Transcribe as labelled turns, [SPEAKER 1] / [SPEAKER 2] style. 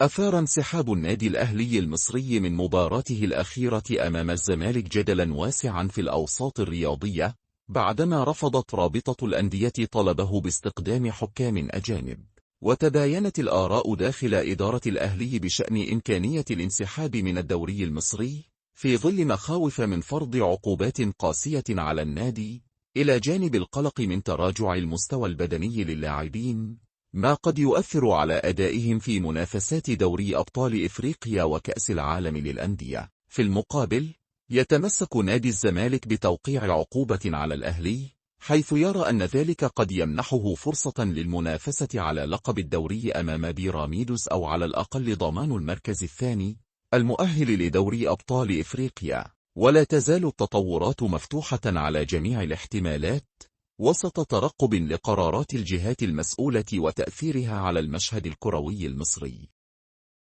[SPEAKER 1] أثار انسحاب النادي الأهلي المصري من مباراته الأخيرة أمام الزمالك جدلا واسعا في الأوساط الرياضية، بعدما رفضت رابطة الأندية طلبه باستقدام حكام أجانب. وتباينت الآراء داخل إدارة الأهلي بشأن إمكانية الانسحاب من الدوري المصري، في ظل مخاوف من فرض عقوبات قاسية على النادي، إلى جانب القلق من تراجع المستوى البدني للاعبين، ما قد يؤثر على أدائهم في منافسات دوري أبطال إفريقيا وكأس العالم للأندية. في المقابل، يتمسك نادي الزمالك بتوقيع عقوبة على الأهلي، حيث يرى أن ذلك قد يمنحه فرصة للمنافسة على لقب الدوري أمام بيراميدوس، أو على الأقل ضمان المركز الثاني المؤهل لدوري أبطال إفريقيا. ولا تزال التطورات مفتوحة على جميع الاحتمالات، وسط ترقب لقرارات الجهات المسؤولة وتأثيرها على المشهد الكروي المصري.